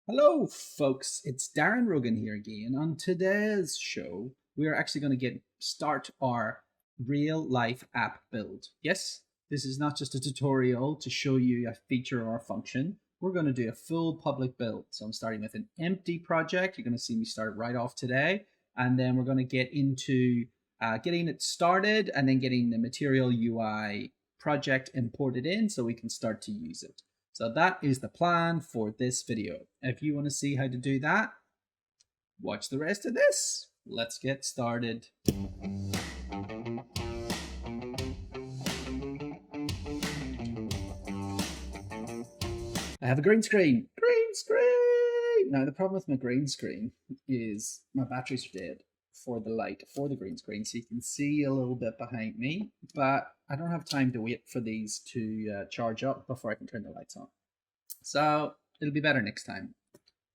Hello, folks. It's Darren Rogan here again. On today's show, we are actually going to start our real life app build. Yes, this is not just a tutorial to show you a feature or a function. We're going to do a full public build. So I'm starting with an empty project. You're going to see me start right off today, and then we're going to get into getting it started and then getting the Material UI project imported in so we can start to use it. So that is the plan for this video. If you want to see how to do that, watch the rest of this. Let's get started. I have a green screen. Green screen! Now the problem with my green screen is my batteries are dead for the light for the green screen, so you can see a little bit behind me, but I don't have time to wait for these to charge up before I can turn the lights on. So it'll be better next time.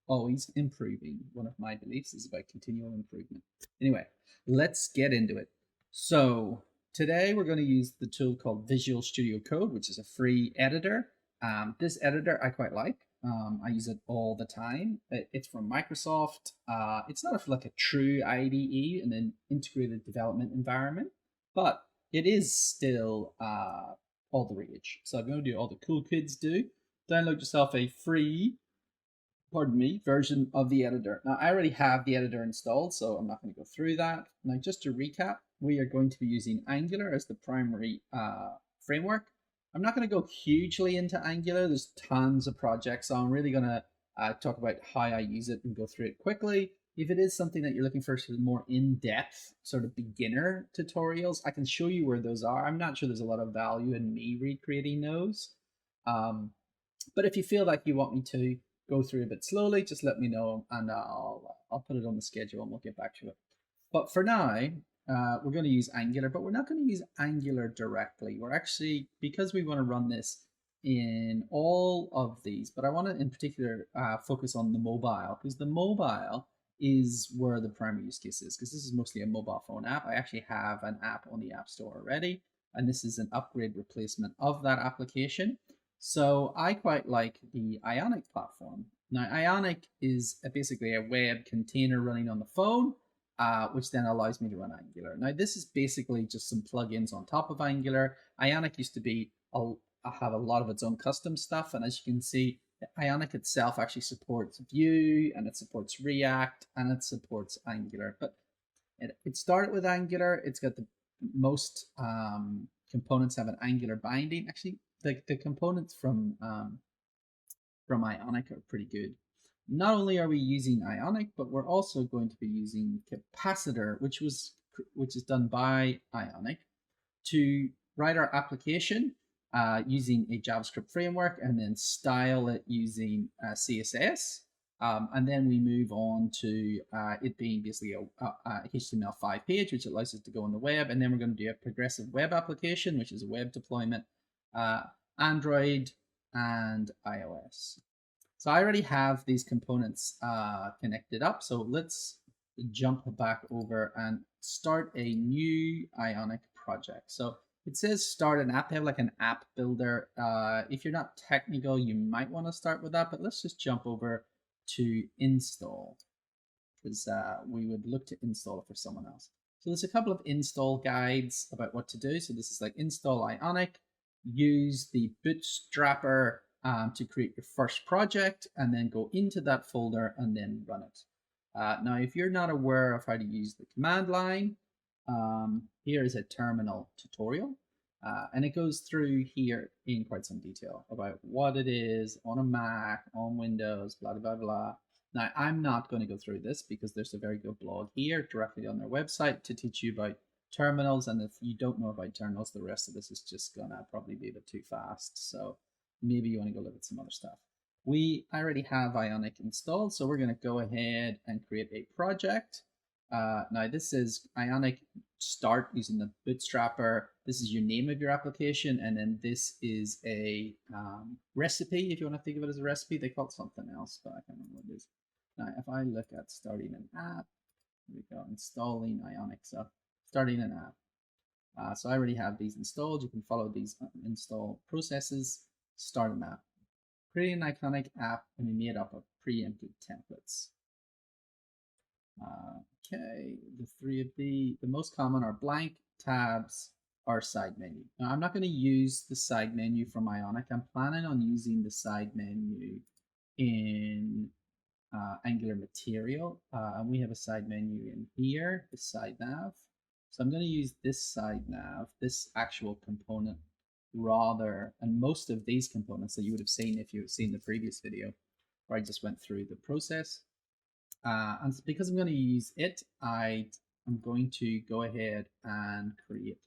Always improving. One of my beliefs is about continual improvement. Anyway, let's get into it. So today we're going to use the tool called Visual Studio Code, which is a free editor. This editor I quite like. I use it all the time. It's from Microsoft. It's not like a true IDE, an integrated development environment, but it is still all the rage. So I'm going to do all the cool kids do. Download yourself a free version of the editor. Now, I already have the editor installed, so I'm not going to go through that. Now, just to recap, we are going to be using Angular as the primary framework. I'm not going to go hugely into Angular. There's tons of projects, so I'm really going to talk about how I use it and go through it quickly. If it is something that you're looking for sort of more in-depth sort of beginner tutorials, I can show you where those are. I'm not sure there's a lot of value in me recreating those. But if you feel like you want me to go through a bit slowly, just let me know and I'll put it on the schedule and we'll get back to it. But for now, we're going to use Angular, but we're not going to use Angular directly. We're actually, because we want to run this in all of these, but I want to in particular focus on the mobile, because the mobile is where the primary use case is, because this is mostly a mobile phone app. I actually have an app on the App Store already, and this is an upgrade replacement of that application. So I quite like the Ionic platform. Now, Ionic is basically a web container running on the phone, which then allows me to run Angular. Now, this is basically just some plugins on top of Angular. Ionic used to be have a lot of its own custom stuff, and as you can see, Ionic itself actually supports Vue, and it supports React, and it supports Angular. But it started with Angular. It's got the most components have an Angular binding. Actually, the components from Ionic are pretty good. Not only are we using Ionic, but we're also going to be using Capacitor, which is done by Ionic, to write our application using a JavaScript framework and then style it using CSS. And then we move on to it being basically a HTML5 page, which allows us to go on the web. And then we're going to do a progressive web application, which is a web deployment, Android, and iOS. So I already have these components connected up. So let's jump back over and start a new Ionic project. So it says start an app. They have like an app builder. If you're not technical, you might want to start with that, but let's just jump over to install, because we would look to install it for someone else. So there's a couple of install guides about what to do. So this is like install Ionic, use the bootstrapper to create your first project, and then go into that folder and then run it. Now, if you're not aware of how to use the command line, here is a terminal tutorial. And it goes through here in quite some detail about what it is on a Mac, on Windows, blah, blah, blah. Now, I'm not going to go through this because there's a very good blog here directly on their website to teach you about terminals. And if you don't know about terminals, the rest of this is just going to probably be a bit too fast. So maybe you want to go look at some other stuff. I already have Ionic installed, so we're going to go ahead and create a project. Now this is Ionic start using the bootstrapper. This is your name of your application, and then this is a recipe. If you want to think of it as a recipe, they call it something else, but I can't remember what it is. Now, if I look at starting an app, here we go, installing Ionic. So starting an app. So I already have these installed. You can follow these install processes. Start an app. Creating an Ionic app and we made up a preempted templates. Okay, the three of the most common are blank, tabs, or side menu. Now I'm not going to use the side menu from Ionic. I'm planning on using the side menu in Angular Material, and we have a side menu in here, the side nav. So I'm going to use this side nav, this actual component, rather, and most of these components that you would have seen if you had seen the previous video, where I just went through the process. And because I'm going to use it, I'm going to go ahead and create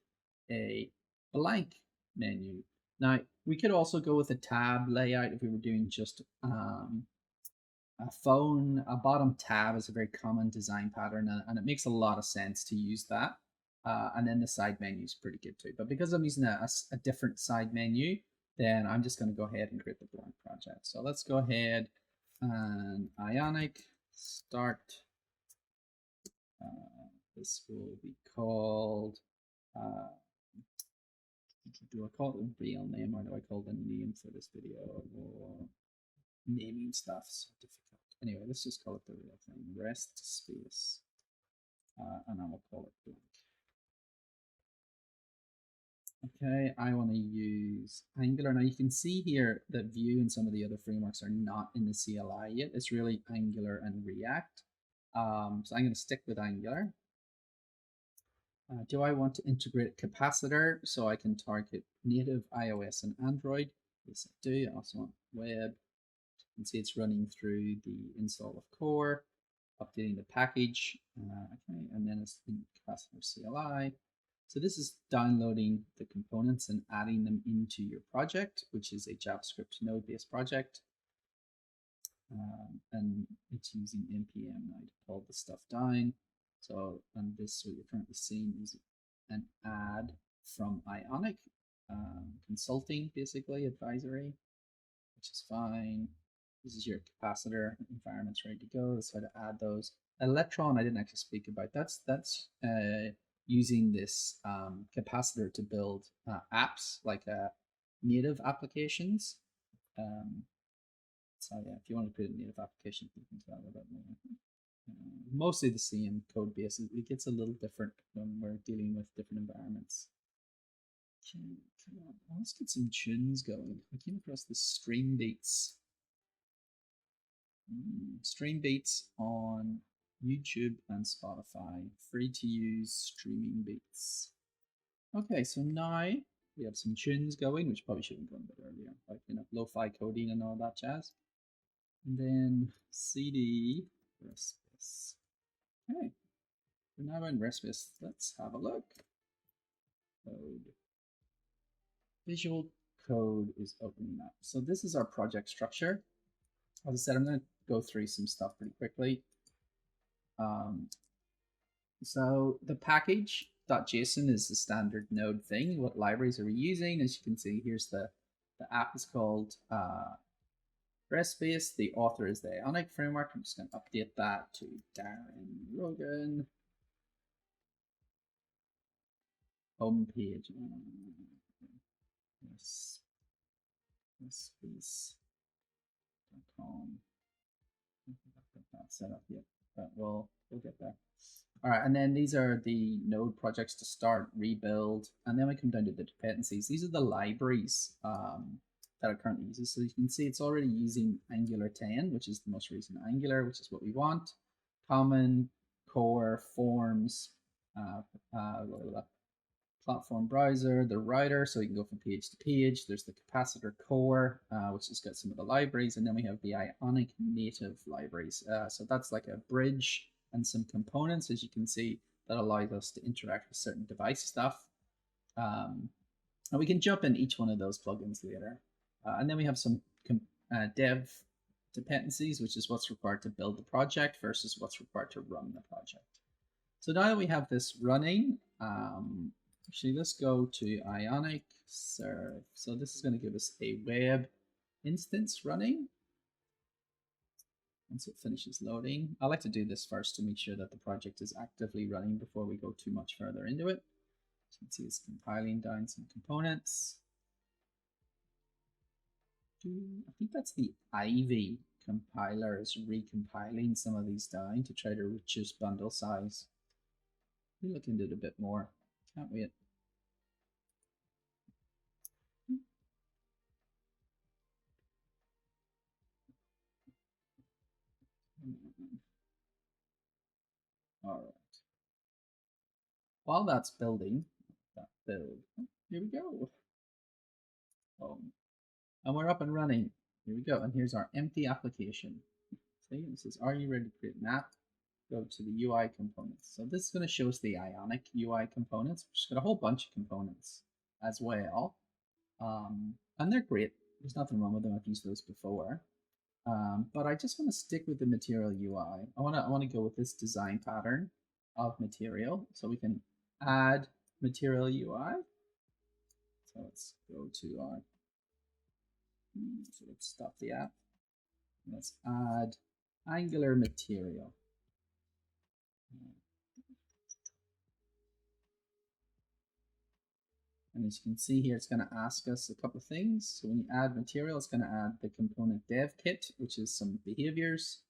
a blank menu. Now, we could also go with a tab layout if we were doing just a phone. A bottom tab is a very common design pattern, and it makes a lot of sense to use that. And then the side menu is pretty good too. But because I'm using a different side menu, then I'm just going to go ahead and create the blank project. So let's go ahead and Ionic start. This will be called, do I call it a real name or do I call the name for this video? Or naming stuff so difficult. Anyway, let's just call it the real thing, rest space, and I will call it blank. Okay, I want to use Angular. Now you can see here that Vue and some of the other frameworks are not in the CLI yet. It's really Angular and React. So I'm going to stick with Angular. Do I want to integrate capacitor so I can target native iOS and Android? Yes, I do. I also want web. You can see it's running through the install of core, updating the package, okay, and then it's in capacitor CLI. So this is downloading the components and adding them into your project, which is a JavaScript node-based project. And it's using npm now to pull the stuff down. So, and this, what you're currently seeing is an ad from Ionic, consulting, basically, advisory, which is fine. This is your capacitor environment's ready to go. That's how to add those. Electron, I didn't actually speak about. That's using this capacitor to build apps, like native applications. So yeah, if you want to create a native application, you can tell a little bit more. Mostly the same code base. It gets a little different when we're dealing with different environments. Okay, come on, let's get some tunes going. I came across the stream beats. Stream beats on YouTube and Spotify. Free to use streaming beats. Okay, so now we have some tunes going, which probably should have gone a bit earlier, like lo-fi coding and all that jazz. And then CD Respis. Okay, we're now in Respis. Let's have a look. Code. Visual Code is opening up. So this is our project structure. As I said, I'm going to go through some stuff pretty quickly. So the package.json is the standard node thing. What libraries are we using? As you can see, here's the app is called RESTbase. The author is the Ionic framework. I'm just going to update that to Darren Rogan. Homepage. RESTbase.com. Not set up yet, but we'll get there. All right, and then these are the node projects to start, rebuild, and then we come down to the dependencies. These are the libraries that are currently using. So you can see it's already using Angular 10, which is the most recent Angular, which is what we want. Common, core, forms, platform browser, the router, so you can go from page to page. There's the capacitor core, which has got some of the libraries, and then we have the Ionic native libraries. So that's like a bridge and some components, as you can see, that allows us to interact with certain device stuff. And we can jump in each one of those plugins later. And then we have some dev dependencies, which is what's required to build the project versus what's required to run the project. So now that we have this running, actually, let's go to Ionic Serve. So this is going to give us a web instance running. Once it finishes loading, I like to do this first to make sure that the project is actively running before we go too much further into it. So you can see it's compiling down some components. I think that's the Ivy compiler is recompiling some of these down to try to reduce bundle size. We'll look into it a bit more. Can't wait. All right. While that's building, here we go. And we're up and running. Here we go. And here's our empty application. See, it says, are you ready to create an app? Go to the UI components. So this is going to show us the Ionic UI components, which has got a whole bunch of components as well. And they're great. There's nothing wrong with them. I've used those before. But I just want to stick with the material UI. I want to go with this design pattern of material. So we can add material UI. So let's go to our, so let's stop the app. Let's add Angular material. And as you can see here, it's going to ask us a couple of things. So when you add material, it's going to add the component dev kit, which is some behaviors,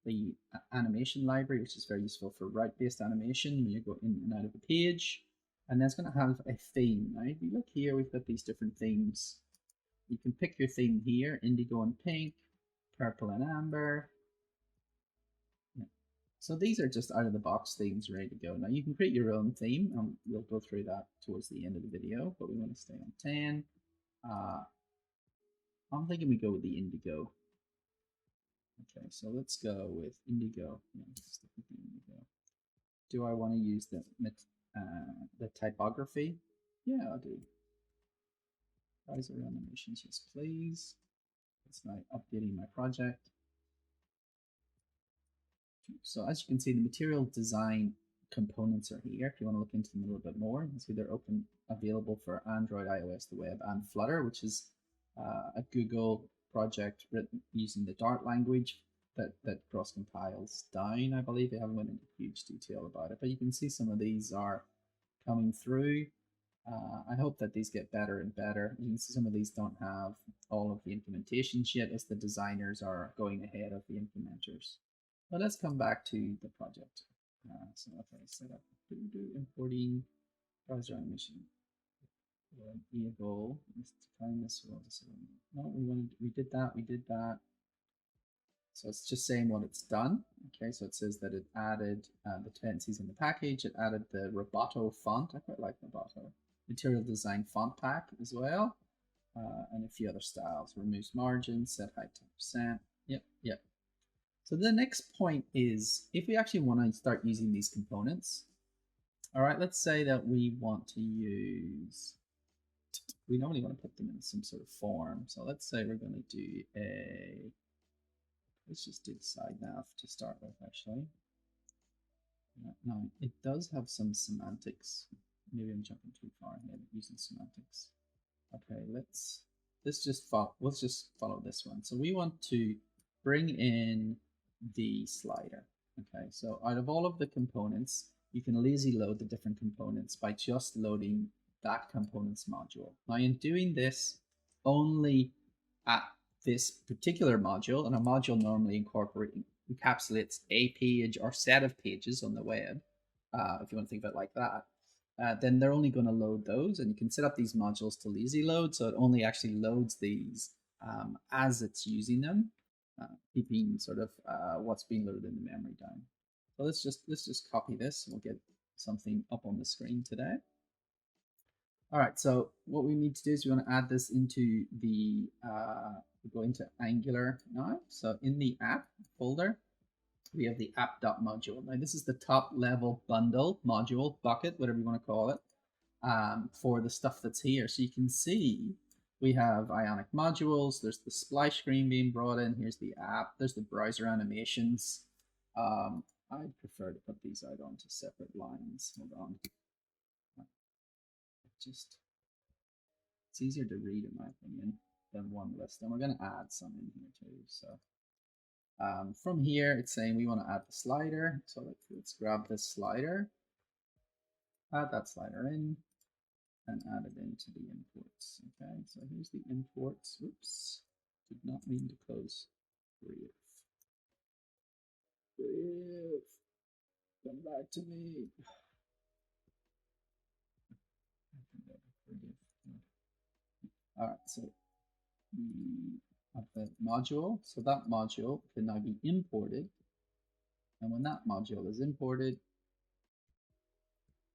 the animation library, which is very useful for route-based animation when you go in and out of a page. And then it's going to have a theme. Now, if you look here, we've got these different themes. You can pick your theme here, indigo and pink, purple and amber. Yeah. So these are just out of the box themes ready to go. Now you can create your own theme, and we'll go through that towards the end of the video, but we want to stay on 10. I'm thinking we go with the indigo. Okay, so let's go with indigo. Yeah, stick with the indigo. Do I want to use the typography? Yeah, I'll do. Browser animations, yes please. That's my updating my project. So as you can see, the material design components are here. If you want to look into them a little bit more, you can see they're open, available for Android, iOS, the web, and Flutter, which is a Google project written using the Dart language that cross compiles down. I believe they haven't went into huge detail about it, but you can see some of these are coming through. I hope that these get better and better. You can see some of these don't have all of the implementations yet, as the designers are going ahead of the implementers. But let's come back to the project. So okay, set up importing browser animation. Enable. Let's define this. No, we did that. So it's just saying what it's done. Okay, so it says that it added the dependencies in the package. It added the Roboto font. I quite like Roboto. Material design font pack as well, and a few other styles. Removes margins, set height 10%. Yep. So the next point is, if we actually want to start using these components, all right, let's say that we want to use, we normally want to put them in some sort of form. So let's say we're going to do let's just do the side nav to start with, actually. Now, it does have some semantics. Maybe I'm jumping too far ahead using semantics. Okay, let's just follow this one. So we want to bring in the slider. Okay, so out of all of the components, you can lazy load the different components by just loading that components module. Now, in doing this, only at this particular module, and a module normally encapsulates a page or set of pages on the web, if you want to think of it like that, then they're only going to load those, and you can set up these modules to lazy load, so it only actually loads these as it's using them, keeping sort of what's being loaded in the memory down. So let's just copy this, and we'll get something up on the screen today. All right, so what we need to do is we want to add this into the, go into Angular now. So in the app folder, we have the app.module. Now this is the top level bundle, module, bucket, whatever you want to call it, for the stuff that's here. So you can see we have Ionic modules, there's the splash screen being brought in, here's the app, there's the browser animations. I'd prefer to put these out onto separate lines. Hold on. It's easier to read, in my opinion, than one list. And we're going to add some in here too. So from here, it's saying we want to add the slider. So let's grab this slider, add that slider in, and add it into the imports. Okay, so here's the imports. Oops, did not mean to close back to me. Alright, so we have the module. So that module can now be imported. And when that module is imported,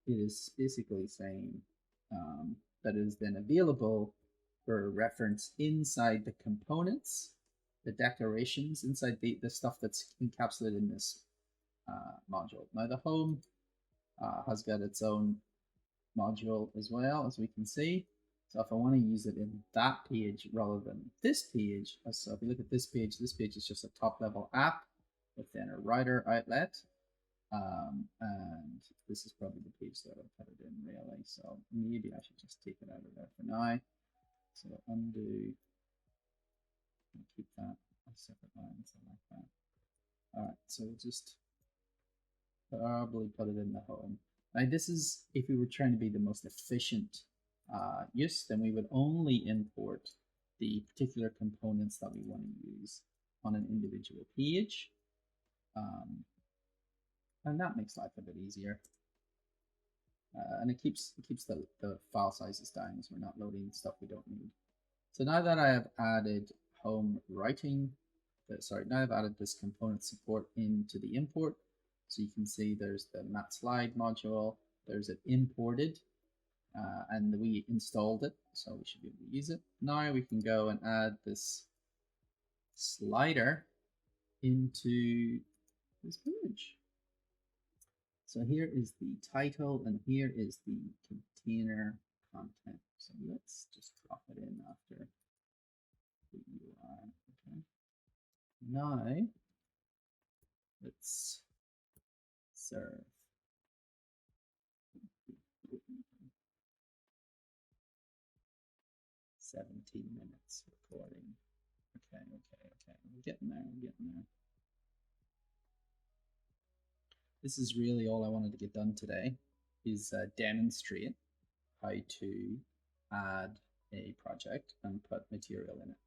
it is basically saying that it is then available for reference inside the components, the declarations, inside the stuff that's encapsulated in this module. Now the home has got its own module as well, as we can see. So if I want to use it in that page rather than this page, so if you look at this page is just a top level app within a router outlet. And this is probably the page that I put it in really. So maybe I should just take it out of there for now. So undo, and keep that a separate line, something like that. All right, so we'll just probably put it in the home. Now this is if we were trying to be the most efficient use, then we would only import the particular components that we want to use on an individual page. And that makes life a bit easier. And it keeps the file sizes down as we're not loading stuff we don't need. So now that I have added home writing, now I've added this component support into the import. So you can see there's the mat slide module, there's it imported, and we installed it, so we should be able to use it. Now we can go and add this slider into this page. So here is the title and here is the container content. So let's just drop it in after the UI. Okay. Now let's serve. 17 minutes recording. Okay. We're getting there. This is really all I wanted to get done today, is demonstrate how to add a project and put material in it.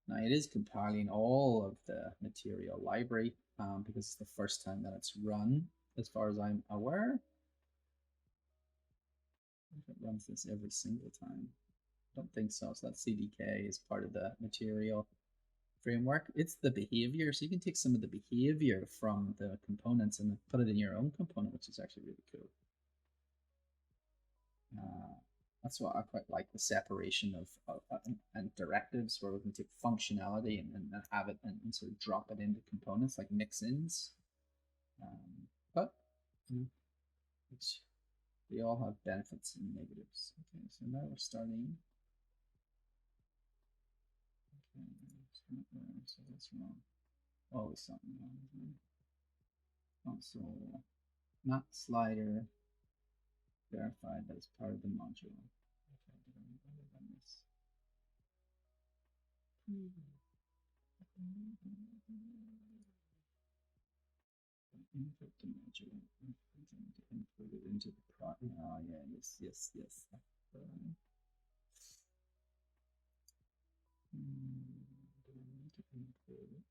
Now it is compiling all of the material library because it's the first time that it's run, as far as I'm aware. If it runs this every single time. I don't think so. So that CDK is part of the material framework. It's the behavior, so you can take some of the behavior from the components and put it in your own component, which is actually really cool. That's what I quite like, the separation of and directives, where we can take functionality and have it and sort of drop it into components like mix-ins. But they all have benefits and negatives. Okay, so now we're starting. Okay, so that's wrong. Always something wrong, isn't it? Console mat slider verified that it's part of the module. Okay, did I run this? Input the module. Input it into the product. Oh yeah, yes.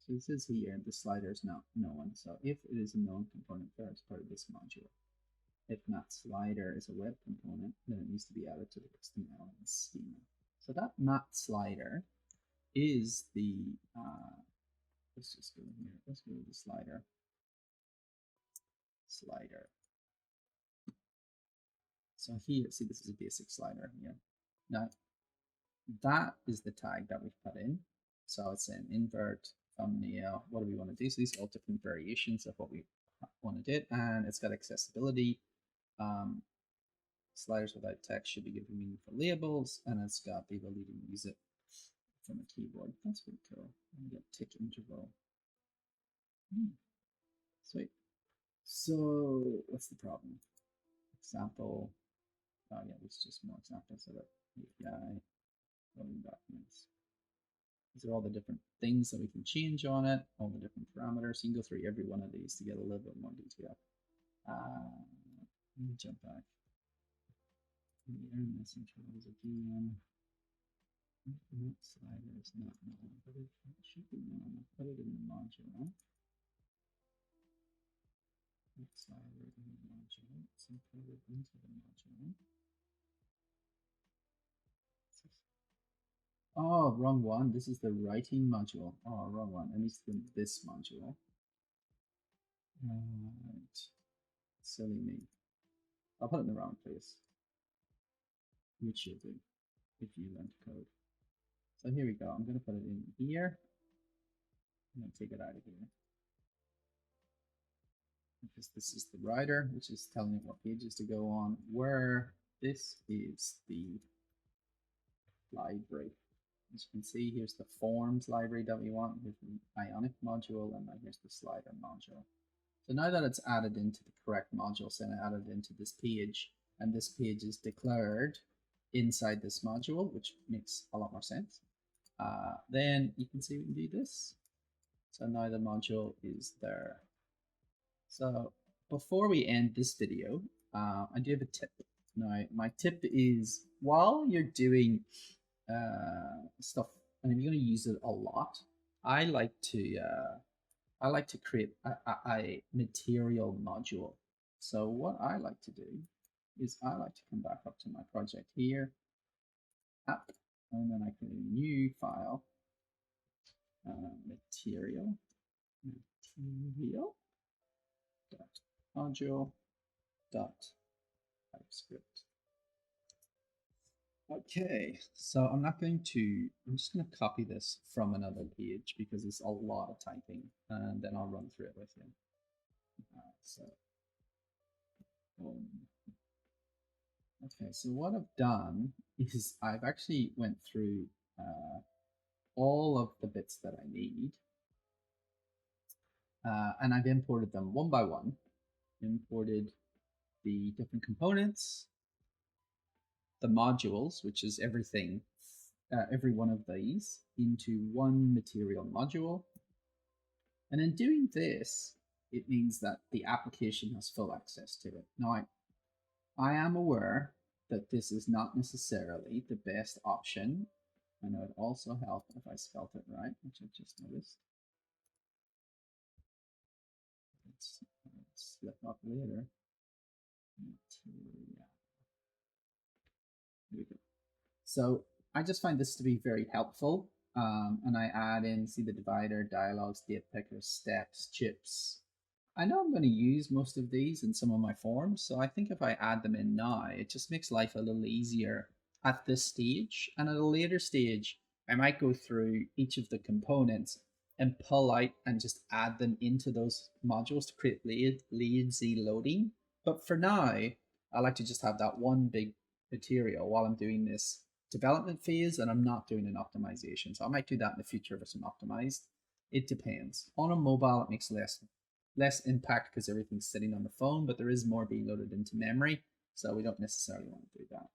So it says here the slider is not known. So if it is a known component there, it's part of this module. If mat slider is a web component, then it needs to be added to the custom elements schema. So that mat slider is the let's just go here. Let's go to the slider. So here, see, this is a basic slider here. Now, that is the tag that we've put in. So it's an invert, thumbnail. What do we want to do? So these are all different variations of what we want to do, and it's got accessibility. Sliders without text should be given meaningful labels, and it's got the ability to use it from a keyboard. That's pretty cool. I'm gonna get tick interval. Sweet. So what's the problem? Example. Oh yeah, there's just more examples of it. API, loading documents. These are all the different things that we can change on it, all the different parameters. You can go through every one of these to get a little bit more detail. Let me jump back. The error message was again. That slider is not known, but it should be known. I'll put it in the module. That Slider in the module. It's imported into the module. Oh, wrong one. This is the writing module. Oh, wrong one. It needs to be this module. Right. Silly me. I'll put it in the wrong place. Which you do if you learn to code. So here we go. I'm going to put it in here. I'm going to take it out of here. Because this is the writer, which is telling it what pages to go on, where this is the library. As you can see, here's the forms library that we want. Here's the Ionic module, and then here's the slider module. So now that it's added into the correct module, so I added into this page, and this page is declared inside this module, which makes a lot more sense. Then you can see we can do this. So now the module is there. So before we end this video, I do have a tip. Now, my tip is while you're doing stuff, and if you're going to use it a lot, I like to create a material module. So what I like to do is I like to come back up to my project here, app, and then I create a new file, material dot module dot TypeScript. Okay, so I'm just going to copy this from another page because it's a lot of typing, and then I'll run through it with you. Okay, so what I've done is I've actually went through all of the bits that I need, and I've imported them one by one. Imported the different components, the modules, which is everything, every one of these, into one material module. And in doing this, it means that the application has full access to it. Now, I am aware that this is not necessarily the best option. I know it also help if I spelled it right, which I just noticed. Let's slip up later. Material. Here we go. So I just find this to be very helpful. And I add in, see the divider, dialogues, date picker, steps, chips. I know I'm going to use most of these in some of my forms, so I think if I add them in now, it just makes life a little easier at this stage. And at a later stage, I might go through each of the components and pull out and just add them into those modules to create lazy loading. But for now, I like to just have that one big material while I'm doing this development phase and I'm not doing an optimization. So I might do that in the future for some optimized. It depends. On a mobile, it makes less impact because everything's sitting on the phone, but there is more being loaded into memory, so we don't necessarily want to do that.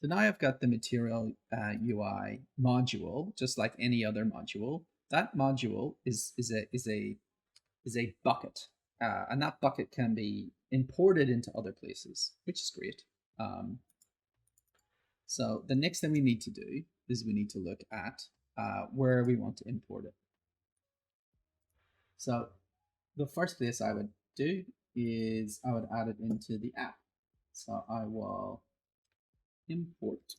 So now I've got the material UI module, just like any other module. That module is a bucket, and that bucket can be imported into other places, which is great. So the next thing we need to do is we need to look at where we want to import it. So the first place I would do is I would add it into the app. So I will import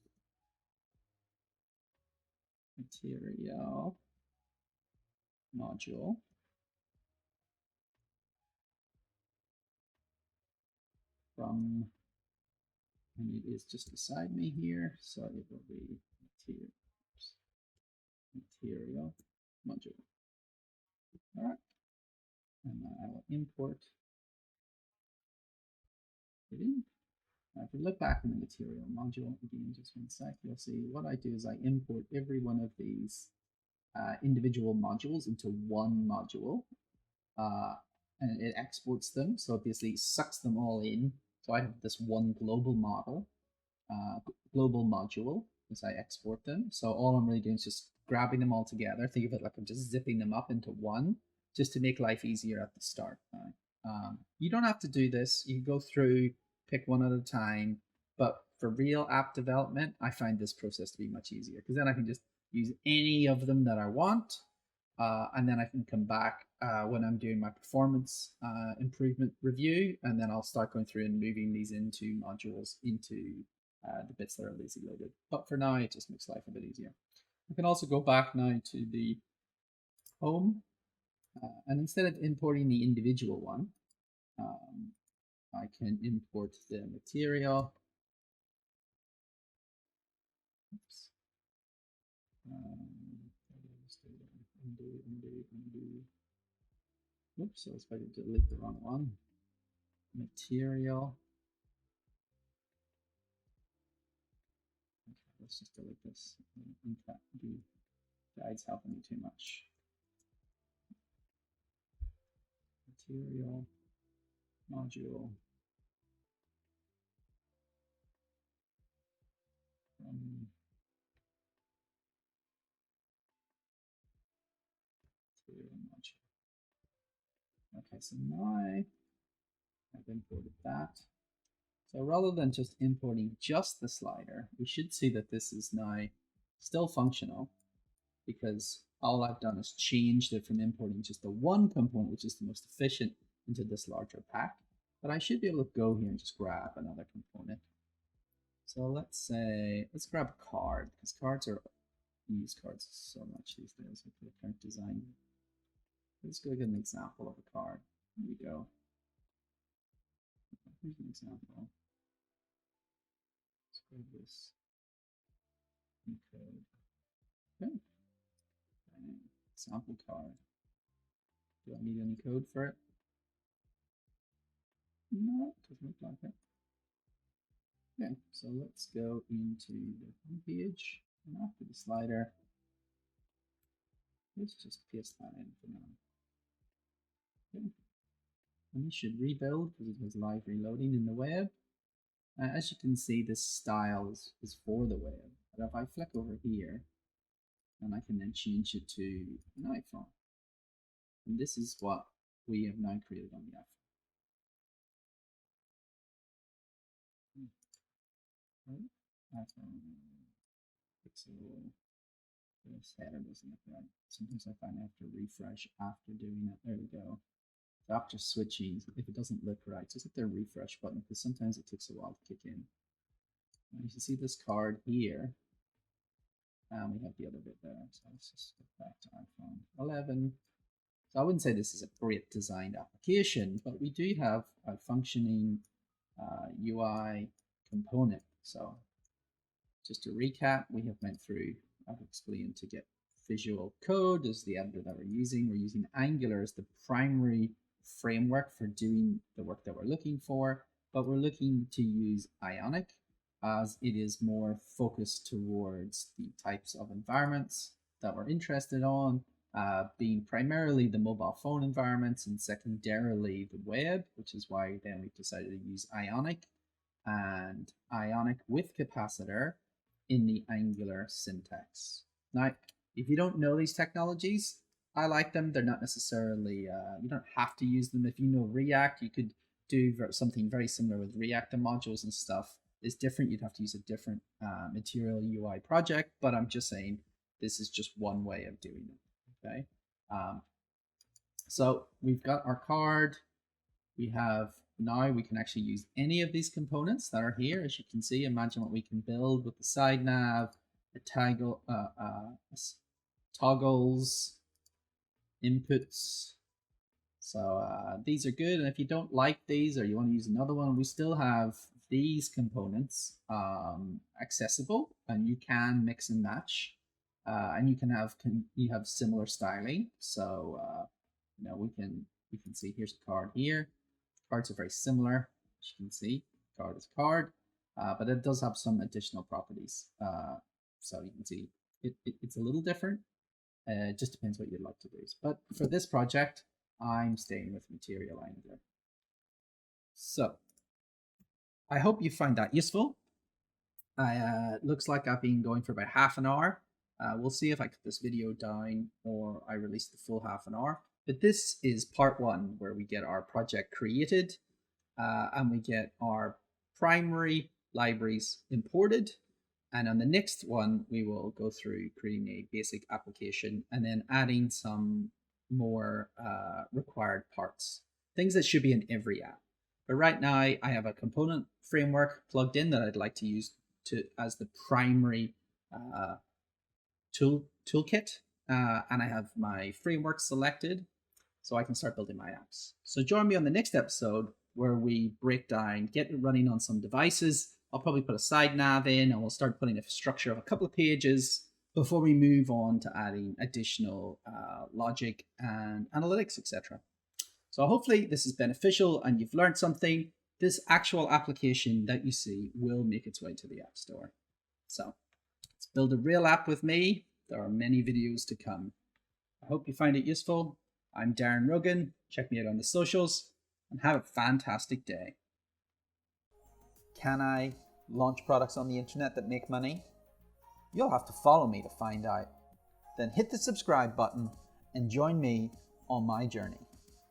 material module from, and it is just beside me here, so it will be material module. All right, and I will import it in. Now, if we look back in the material module again, just one sec, you'll see what I do is I import every one of these individual modules into one module, and it exports them. So it basically sucks them all in. So I have this one global module as I export them. So all I'm really doing is just grabbing them all together. Think of it like I'm just zipping them up into one, just to make life easier at the start. You don't have to do this. You can go through, pick one at a time. But for real app development, I find this process to be much easier because then I can just use any of them that I want. and then I can come back when I'm doing my performance improvement review, and then I'll start going through and moving these into modules into the bits that are lazy loaded. But for now, it just makes life a bit easier. I can also go back now to the home, and instead of importing the individual one, I can import the material. Oops. Undo. Oops, I was about to delete the wrong one. Material. Okay, let's just delete this. The guide's helping me too much. Material, module, material module. Okay, so now I've imported that. So rather than just importing just the slider, we should see that this is now still functional, because all I've done is changed it from importing just the one component, which is the most efficient, into this larger pack. But I should be able to go here and just grab another component. So let's say, let's grab a card, because cards are, we use cards so much these days with the current design. Let's go get an example of a card. Here we go. Here's an example. Let's grab this code. Okay. Sample card. Do I need any code for it? No, it doesn't look like it. Okay, so let's go into the home page, and after the slider, let's just paste that in for now. Okay. And this should rebuild because it was live reloading in the web. As you can see, this style is for the web. But if I flick over here, then I can then change it to an iPhone. And this is what we have now created on the iPhone. iPhone Pixel. This header doesn't look right. Sometimes I find I have to refresh after doing it. There we go. So after switching, if it doesn't look right, just hit the refresh button, because sometimes it takes a while to kick in. And you can see this card here, and we have the other bit there. So let's just go back to iPhone 11. So I wouldn't say this is a great designed application, but we do have a functioning UI component. So just to recap, we have went through, I've explained to get visual code as the editor that we're using. We're using Angular as the primary framework for doing the work that we're looking for, but we're looking to use Ionic as it is more focused towards the types of environments that we're interested on, being primarily the mobile phone environments and secondarily the web, which is why then we've decided to use Ionic and Ionic with capacitor in the Angular syntax. Now, if you don't know these technologies, I like them. They're not necessarily, you don't have to use them. If you know React, you could do something very similar with React and modules and stuff. It's different. You'd have to use a different Material UI project, but I'm just saying this is just one way of doing it. Okay. So we've got our card. We have now we can actually use any of these components that are here. As you can see, imagine what we can build with the side nav, the toggles, inputs. So these are good. And if you don't like these or you want to use another one, we still have these components accessible, and you can mix and match. And you have similar styling. So you know, we can see here's a card here. Cards are very similar, as you can see. Card is card, but it does have some additional properties. So you can see it's a little different. It just depends what you'd like to do. But for this project, I'm staying with Material Angular. So I hope you find that useful. Looks like I've been going for about half an hour. We'll see if I cut this video down or I release the full half an hour. But this is part one, where we get our project created and we get our primary libraries imported. And on the next one, we will go through creating a basic application and then adding some more required parts, things that should be in every app. But right now, I have a component framework plugged in that I'd like to use as the primary toolkit. And I have my framework selected, so I can start building my apps. So join me on the next episode where we break down, get it running on some devices. I'll probably put a side nav in, and we'll start putting a structure of a couple of pages before we move on to adding additional logic and analytics, etc. So hopefully this is beneficial and you've learned something. This actual application that you see will make its way to the App Store. So let's build a real app with me. There are many videos to come. I hope you find it useful. I'm Darren Rogan. Check me out on the socials and have a fantastic day. Can I launch products on the internet that make money? You'll have to follow me to find out. Then hit the subscribe button and join me on my journey.